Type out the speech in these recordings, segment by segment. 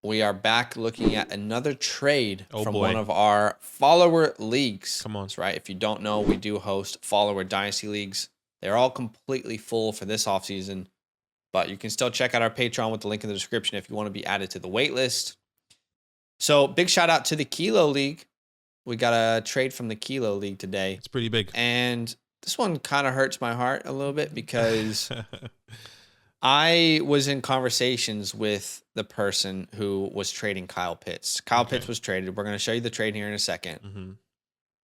we are back looking at another trade Oh from boy. one of our follower leagues. Come on. That's right. If you don't know, we do host follower dynasty leagues. They're all completely full for this offseason, but you can still check out our Patreon with the link in the description if you want to be added to the wait list. So big shout out to the Kilo League. We got a trade from the Kilo League today. It's pretty big. And this one kind of hurts my heart a little bit because I was in conversations with the person who was trading Kyle Pitts. Kyle Pitts was traded. We're going to show you the trade here in a second. Mm-hmm.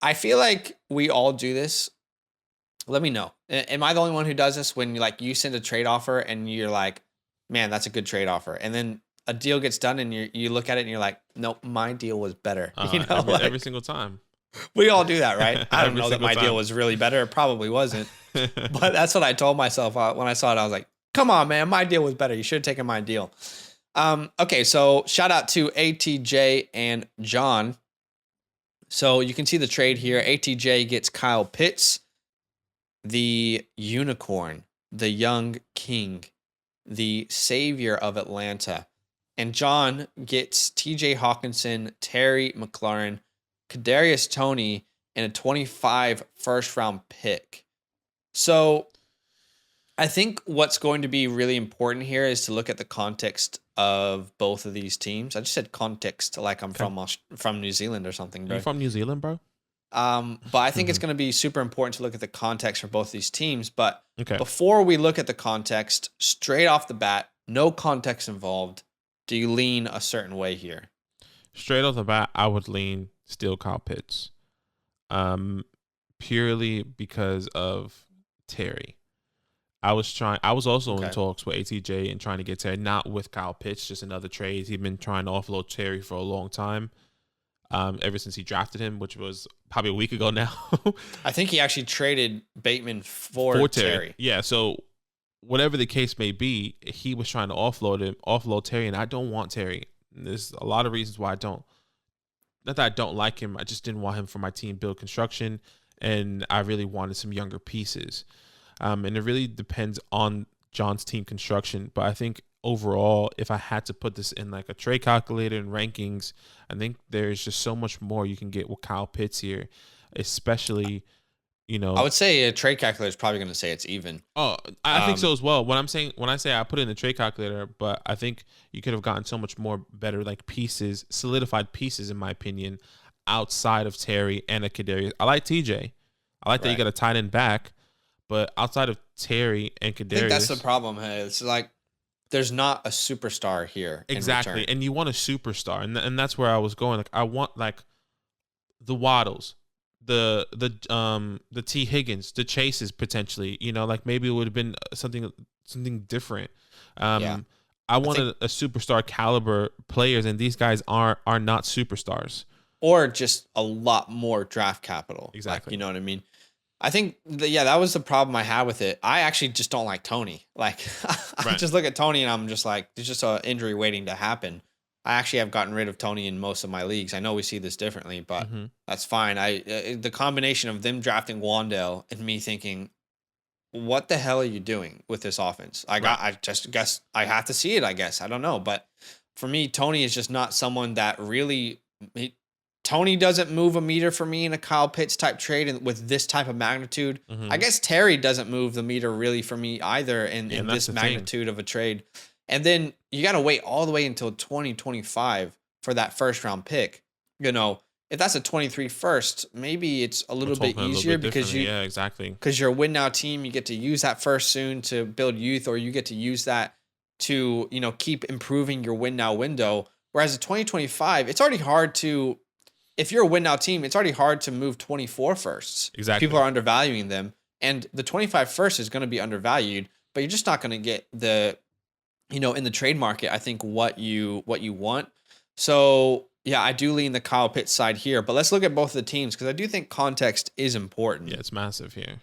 I feel like we all do this. Let me know. Am I the only one who does this when you send a trade offer and you're like, man, that's a good trade offer. And then a deal gets done and you look at it and you're like, nope, my deal was better. Every single time. We all do that, right? I don't know that my time. deal was really better. It probably wasn't. But that's what I told myself when I saw it. I was like, come on, man, my deal was better. You should have taken my deal. Okay, so shout out to ATJ and John. So you can see the trade here. ATJ gets Kyle Pitts, the unicorn, the young king, the savior of Atlanta. And John gets TJ Hawkinson, Terry McLaurin, Kadarius Toney, and a 25 first-round pick. So I think what's going to be really important here is to look at the context of both of these teams. I just said context like I'm from New Zealand or something, bro. You from New Zealand, bro? But I think it's going to be super important to look at the context for both these teams. But Okay. before we look at the context, straight off the bat, no context involved, do you lean a certain way here? Straight off the bat, I would lean still Kyle Pitts. Purely because of Terry. I was also in talks with ATJ and trying to get Terry, not with Kyle Pitts, just another trade. He'd been trying to offload Terry for a long time. Ever since he drafted him, which was probably a week ago now. I think he actually traded Bateman for Terry. Yeah, so whatever the case may be, he was trying to offload Terry, and I don't want Terry. There's a lot of reasons why I don't. Not that I don't like him, I just didn't want him for my team build construction, and I really wanted some younger pieces. And it really depends on John's team construction, but I think overall, if I had to put this in like a trade calculator and rankings, I think there's just so much more you can get with Kyle Pitts here, especially, I would say a trade calculator is probably going to say it's even. Oh, I think so as well. When I say I put it in the trade calculator, but I think you could have gotten so much more better, like pieces, solidified pieces, in my opinion, outside of Terry and a Kadarius. I like TJ. I like that you got a tight end back, but outside of Terry and Kadarius, I think that's the problem. Hey, it's like there's not a superstar here. Exactly, and you want a superstar, and that's where I was going. Like I want like the Waddles, the T Higgins, the Chases potentially. Like maybe it would have been something different. I wanted a superstar caliber players, and these guys are not superstars, or just a lot more draft capital. Exactly, you know what I mean. I think, that was the problem I had with it. I actually just don't like Toney. Like, I just look at Toney and I'm just like, there's just an injury waiting to happen. I actually have gotten rid of Toney in most of my leagues. I know we see this differently, but that's fine. The combination of them drafting Wandale and me thinking, what the hell are you doing with this offense? I just guess I have to see it, I guess. I don't know. But for me, Toney is just not someone that really... Toney doesn't move a meter for me in a Kyle Pitts type trade and with this type of magnitude. I guess Terry doesn't move the meter really for me either in this magnitude of a trade. And then you got to wait all the way until 2025 for that first round pick. If that's a 23 first, maybe it's a little bit easier because because you're a win now team. You get to use that first soon to build youth, or you get to use that to, keep improving your win now window. Whereas a 2025, it's already hard to... If you're a win now team, it's already hard to move 24 firsts. Exactly. People are undervaluing them. And the 25 first is going to be undervalued, but you're just not going to get the, in the trade market, I think what you want. So yeah, I do lean the Kyle Pitts side here, but let's look at both of the teams because I do think context is important. Yeah, it's massive here.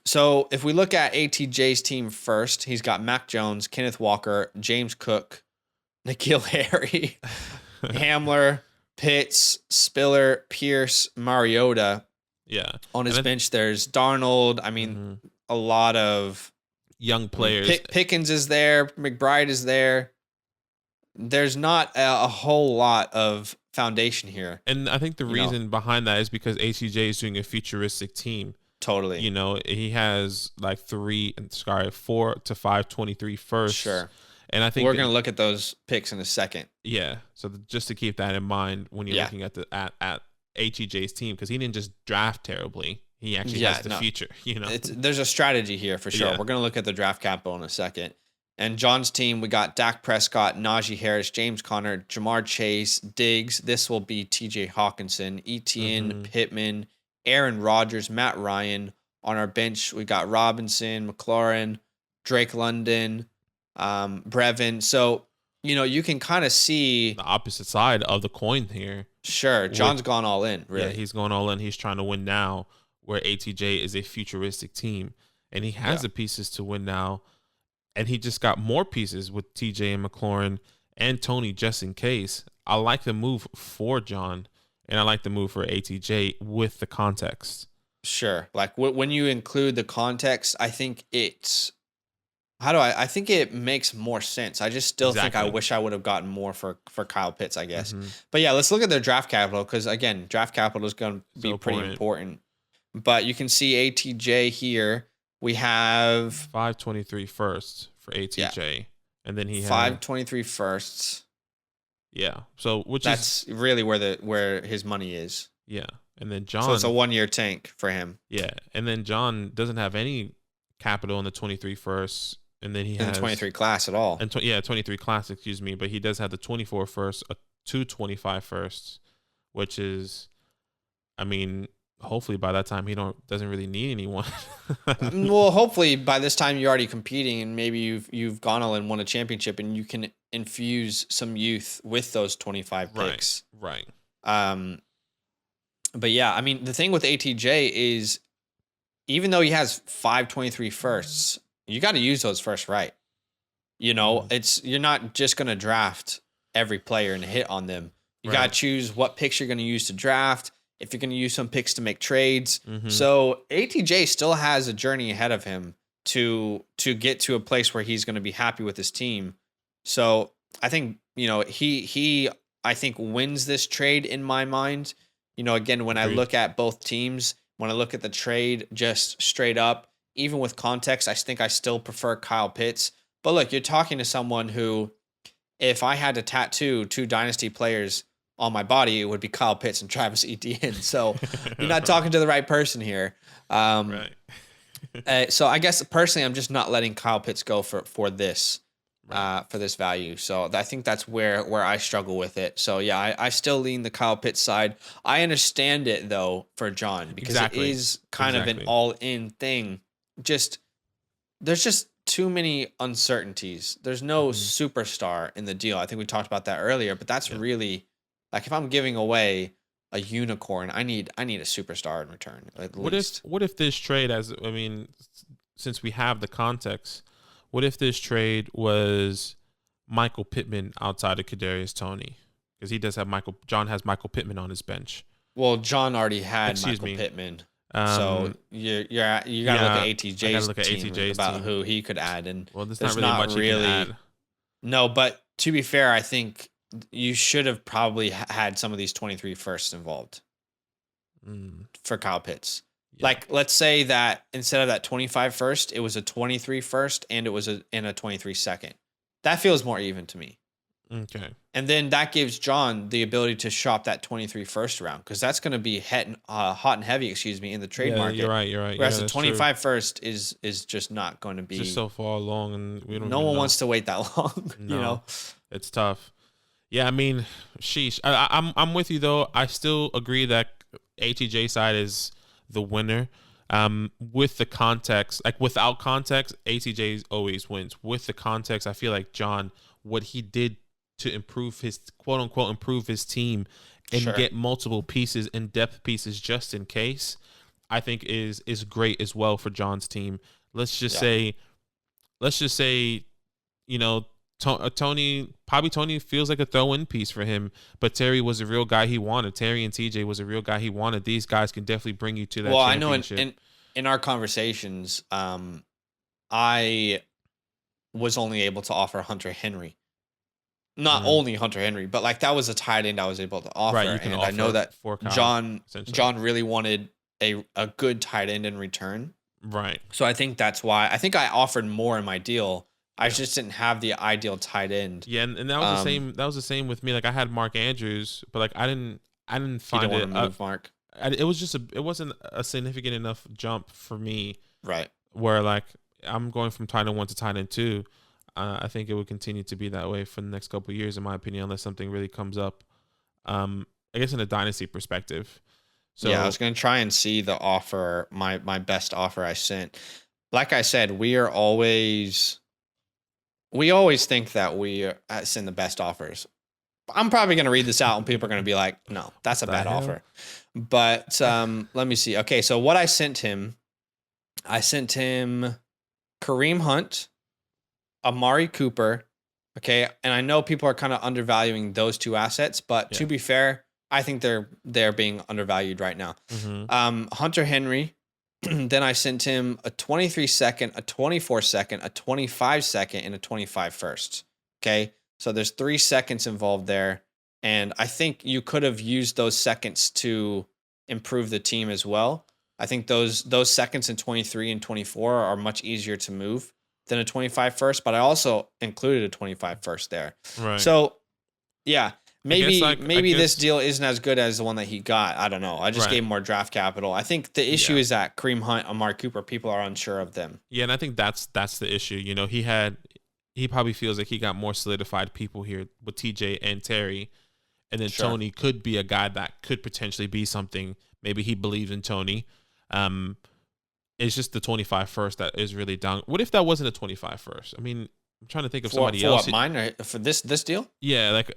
So if we look at ATJ's team first, he's got Mac Jones, Kenneth Walker, James Cook, N'Keal Harry, Hamler, Pitts, Spiller, Pierce, Mariota. Yeah. On his bench, there's Darnold. I mean, a lot of young players. Pickens is there. McBride is there. there's not a whole lot of foundation here. And I think the reason behind that is because ATJ is doing a futuristic team. Totally. You know, he has like 4 to 5 23 firsts. Sure. And I think we're going to look at those picks in a second. Yeah. So just to keep that in mind when you're looking at at ATJ's team, because he didn't just draft terribly. He actually has the future, you know. There's a strategy here for sure. Yeah. We're going to look at the draft capital in a second. And John's team, we got Dak Prescott, Najee Harris, James Conner, Jamar Chase, Diggs. This will be TJ Hawkinson, Etienne, Pittman, Aaron Rodgers, Matt Ryan. On our bench, we got Robinson, McLaurin, Drake London, Brevin. So, you know, you can kind of see the opposite side of the coin here. Sure. John's gone all in, really. Yeah, he's going all in. He's trying to win now, where ATJ is a futuristic team. And he has the pieces to win now. And he just got more pieces with TJ and McLaurin and Tony just in case. I like the move for John, and I like the move for ATJ with the context. Sure. Like when you include the context, I think it's I think it makes more sense. I just still think I wish I would have gotten more for Kyle Pitts, I guess. But yeah, let's look at their draft capital, because again, draft capital is going to be pretty important. But you can see ATJ here. We have 523 firsts for ATJ, and then he has 523 firsts. Yeah, so that's really where his money is. Yeah, and then John. So it's a 1-year tank for him. Yeah, and then John doesn't have any capital in the 23 firsts, and then he has the 23 class at all. And 23 class, excuse me, but he does have the 24 firsts, 225 firsts, which is, I mean, hopefully by that time he doesn't really need anyone. Well, hopefully by this time you're already competing, and maybe you've gone all in, won a championship, and you can infuse some youth with those 25 picks. Right. But yeah, I mean, the thing with ATJ is, even though he has 523 firsts, you got to use those first right. You know, you're not just going to draft every player and hit on them. You got to choose what picks you're going to use to draft, if you're going to use some picks to make trades. So ATJ still has a journey ahead of him to get to a place where he's going to be happy with his team. So I think, you know, he I think wins this trade in my mind. You know, again, when I look at both teams, when I look at the trade just straight up, even with context, I think I still prefer Kyle Pitts. But look, you're talking to someone who, if I had to tattoo 2 Dynasty players on my body, it would be Kyle Pitts and Travis Etienne. So you're not talking to the right person here. Right. So I guess personally, I'm just not letting Kyle Pitts go for this. For this value. So I think that's where I struggle with it. So yeah, I still lean the Kyle Pitts side. I understand it though for John, because it is kind of an all-in thing. There's just too many uncertainties. There's no superstar in the deal. I think we talked about that earlier, but that's really, like, if I'm giving away a unicorn, I need a superstar in return. What if this trade, since we have the context, what if this trade was Michael Pittman outside of Kadarius Toney? Because he does have John has Michael Pittman on his bench. Well, John already had Michael Pittman. So you got to look at ATJ's team about who he could add, and there's not really much he can add. No, but to be fair, I think you should have probably had some of these 23 firsts involved for Kyle Pitts. Yeah. Like, let's say that instead of that 25 first, it was a 23 first and it was a 23 second. That feels more even to me. Okay. And then that gives John the ability to shop that 23 first around, because that's going to be hot and heavy, in the trade market. You're right. Whereas the 25 first is just not going to be. Just so far along, and we don't. No one wants to wait that long. No, you know, it's tough. Yeah, I mean, sheesh. I'm with you though. I still agree that ATJ side is the winner. With the context, like without context, ATJ always wins. With the context, I feel like John, what he did to improve his quote unquote improve his team and get multiple pieces and depth pieces just in case, I think is great as well for John's team. Let's just say, you know, Tony feels like a throw-in piece for him, but Terry was a real guy he wanted. Terry and TJ was a real guy he wanted. These guys can definitely bring you to that championship. I know in our conversations, I was only able to offer Hunter Henry. not only Hunter Henry, but like that was a tight end I was able to offer. Right, you can and offer I know that Kyle, John really wanted a good tight end in return. Right. So I think that's why I think I offered more in my deal. I just didn't have the ideal tight end. Yeah, and that was the same. That was the same with me. Like I had Mark Andrews, but like I didn't find you didn't want to move Mark. It was just it wasn't a significant enough jump for me. Right. Where like I'm going from tight end 1 to tight end 2. I think it would continue to be that way for the next couple of years, in my opinion, unless something really comes up. I guess in a dynasty perspective. So yeah, I was going to try and see the offer, my best offer I sent. Like I said, we always think that we send the best offers. I'm probably going to read this out and people are going to be like, no, that's a bad offer. But let me see. Okay, so what I sent him Kareem Hunt, Amari Cooper. Okay, and I know people are kind of undervaluing those two assets, but to be fair, I think they're being undervalued right now. Hunter Henry. Then I sent him a 23 second, a 24 second, a 25 second, and a 25 first. Okay. So there's 3 seconds involved there. And I think you could have used those seconds to improve the team as well. I think those seconds in 23 and 24 are much easier to move than a 25 first, but I also included a 25 first there. Right. So yeah. Maybe this deal isn't as good as the one that he got. I don't know. I just gave him more draft capital. I think the issue is that Kareem Hunt, Amari Cooper, people are unsure of them. Yeah, and I think that's the issue. You know, he probably feels like he got more solidified people here with TJ and Terry, and then Tony could be a guy that could potentially be something. Maybe he believes in Tony. It's just the 25 first that is really down. What if that wasn't a 25 first? I mean, I'm trying to think of somebody else. For what, mine? Or for this deal? Yeah, like.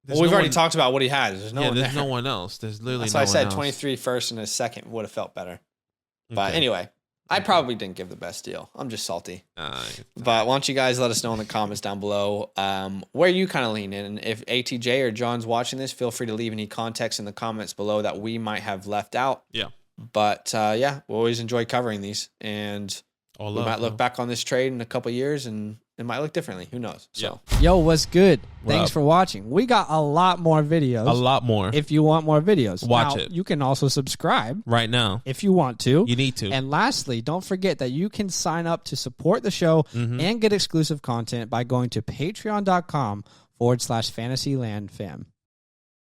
Well, we've already talked about what he has. There's no one else. There's literally That's no one else. That's why I said 23 first and a second would have felt better. But anyway, I probably didn't give the best deal. I'm just salty. But why don't you guys let us know in the comments down below where you kind of lean in. And if ATJ or John's watching this, feel free to leave any context in the comments below that we might have left out. Yeah. But we always enjoy covering these. And we might look back on this trade in a couple of years and it might look differently. Who knows? So, yo, what's good? Thanks for watching. We got a lot more videos. A lot more. If you want more videos, watch it. You can also subscribe right now if you want to. You need to. And lastly, don't forget that you can sign up to support the show and get exclusive content by going to patreon.com/FantasyLandFam.